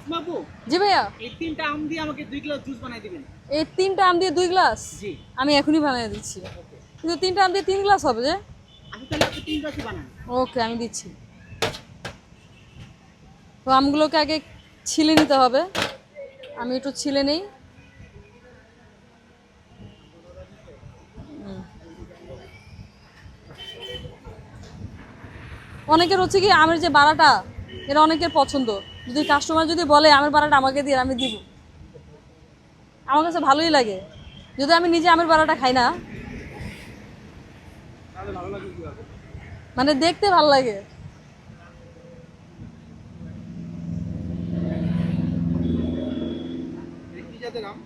আসমা আপু, জি ভাইয়া, এই তিনটা আম দিয়ে আমাকে 2 গ্লাস জুস বানাই দিবেন। এই 3টা আম দিয়ে 2 গ্লাস জি। আমি এখনই বানিয়ে দিচ্ছি। ওকে। কিন্তু 3টা আম দিয়ে 3 গ্লাস হবে যে? আচ্ছা তাহলে আপনি 3 গ্লাসই বানান। ওকে, আমি দিচ্ছি। তো আমগুলোকে আগে ছিলে নিতে হবে, আমি একটু ছিলে নেই। অনেকের হচ্ছে কি আমের যে বাড়াটা, এটা অনেকের পছন্দ। যদি কাস্টমার যদি বলে আমের বাড়াটা আমাকে দিয়ে, আমি দিব। আমার কাছে ভালোই লাগে, যদি আমি নিজে আমের বাড়াটা খাই না। তাহলে ভালো লাগবে কিভাবে? মানে দেখতে ভালো লাগে। এটা কি জাতের আম?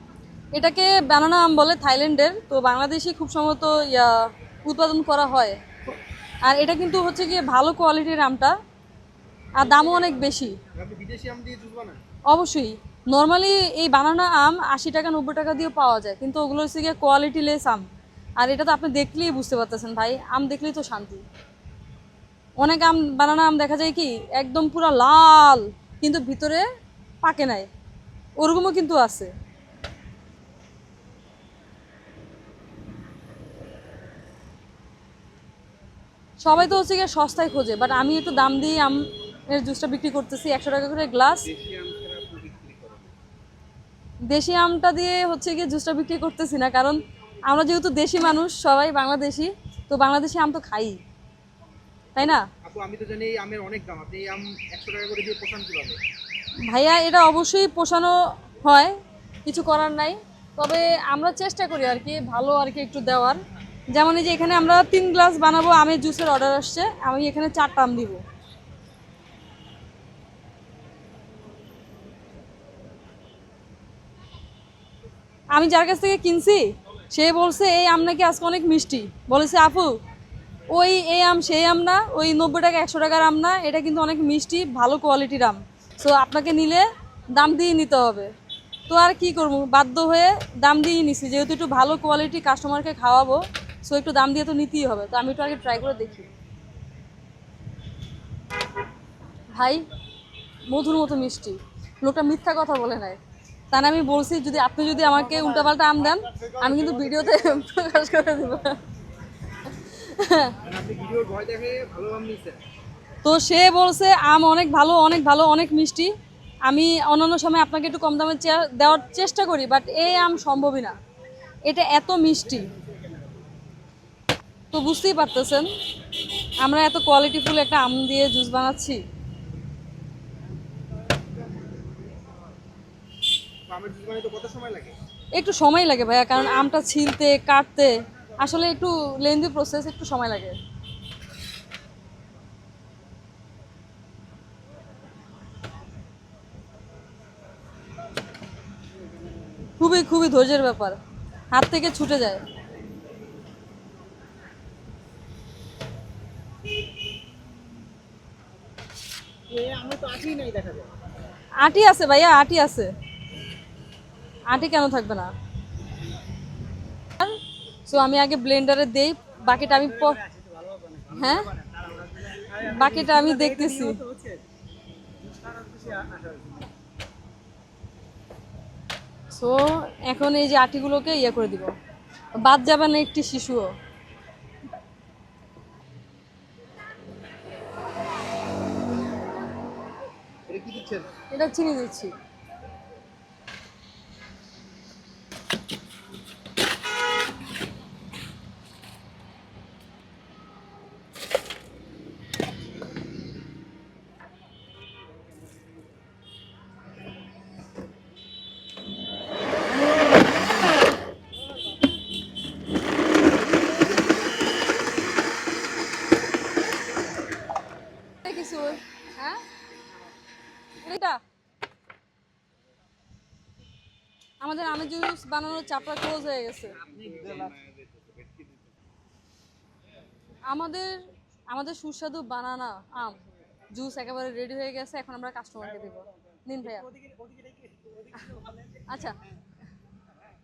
এটাকে বানানা আম বলে, থাইল্যান্ডের। তো বাংলাদেশে খুব সম্ভবত উৎপাদন করা হয়। আর এটা কিন্তু হচ্ছে গিয়ে ভালো কোয়ালিটির আমটা, আর দামও অনেক বেশি। আপনি বিদেশি আম দিয়ে জুস বানান? অবশ্যই। নর্মালি এই বানানা আম 80 টাকা 90 টাকা দিয়ে পাওয়া যায়, কিন্তু ওগুলো হচ্ছে গিয়ে কোয়ালিটি লেস আম। আর এটা তো আপনি দেখলেই বুঝতে পারতেছেন ভাই, আম দেখলেই তো শান্তি। অনেক আম, বানানা আম দেখা যায় কি একদম পুরো লাল, কিন্তু ভিতরে পাকে নাই, ওরকমও কিন্তু আছে। সবাই তো হচ্ছে গিয়ে সস্তায় খোঁজে, বাট আমি একটু দাম দিয়ে আম এর জুসটা বিক্রি করতেছি 100 টাকা করে গ্লাস। দেশি আম ছাড়া আপনি বিক্রি করেন? দেশি আমটা দিয়ে হচ্ছে গিয়ে জুসটা বিক্রি করতেছি না, কারণ আমরা যেহেতু দেশি মানুষ, সবাই বাংলাদেশি, তো বাংলাদেশি আম তো খাই, তাই না? আপু আমি তো জানি এই আমের অনেক দাম, আপনি এই আম 100 টাকা করে দিয়ে পোষান কিভাবে? ভাইয়া এটা অবশ্যই পোষানো হয়, কিছু করার নাই। তবে আমরা চেষ্টা করি আর কি ভালো আর কি একটু দেওয়ার। যেমন এই যে এখানে আমরা 3 গ্লাস বানাবো, আমের জুসের অর্ডার আসছে, আমি এখানে 4টা আম দিব। আমি যার কাছ থেকে কিনছি, সে বলছে এই আম নাকি আজকে অনেক মিষ্টি। বলেছে আপু, ওই এই আম সেই আম না, ওই 90 টাকা 100 টাকার আম না, এটা কিন্তু অনেক মিষ্টি, ভালো কোয়ালিটির আম। সো আপনাকে নিলে দাম দিয়ে নিতে হবে। তো আর কি করবো, বাধ্য হয়ে দাম দিয়েই নিছি, যেহেতু একটু ভালো কোয়ালিটি কাস্টমারকে খাওয়াবো। সো একটু দাম দিয়ে তো নিতেই হবে, তো আমি একটু আগে ট্রাই করে দেখি। ভাই, মধুর মতো মিষ্টি। লোকটা মিথ্যা কথা বলে নাই। তা না, আমি বলছি যদি আপনি যদি আমাকে উল্টাপাল্টা আম দেন, আমি কিন্তু ভিডিওতে প্রকাশ করে দেবো। মানে আপনি ভিডিওর ভয় দেখে ভালো আম নিছেন? তো সে বলছে আম অনেক ভালো, অনেক ভালো, অনেক মিষ্টি। আমি অন্যান্য সময় আপনাকে একটু কম দামে দেওয়ার চেষ্টা করি, বাট এই আম সম্ভবই না, এটা এত মিষ্টি। তো বুঝতেই পারতেছেন আমরা এত কোয়ালিটিফুল একটা আম দিয়ে জুস বানাচ্ছি। তো আমের জুস বানাইতে কত সময় লাগে? একটু সময় লাগে ভাইয়া, কারণ আমটা ছিলতে কাটতে আসলে একটু লেন্দি প্রসেস, একটু সময় লাগে। খুবই খুবই ধৈর্যের ব্যাপার, হাত থেকে ছুটে যায়। এই আমে তো আছেই নাই দেখা যায়। আটি আছে ভাইয়া, আটি আছে, আটি কেন থাকবে না। সো আমি আগে ব্লেন্ডারে দেই, বাকিটা আমি হ্যাঁ, বাকিটা আমি দেখতেছি। সো এখন এই যে আটিগুলোকে ইয়ে করে দিব, বাদ যাবে না একটি শিশুও। এটা কি দিচ্ছেন? এটা চিনি দিচ্ছি। কিছু, হ্যাঁ, এটা আমাদের আমের জুস বানানোর চাপড়া ক্লোজ হয়ে গেছে। আমাদের আমাদের সুস্বাদু বানানা আম জুস একেবারে রেডি হয়ে গেছে, এখন আমরা কাস্টমারকে দেবো। নিন ভাইয়া। আচ্ছা।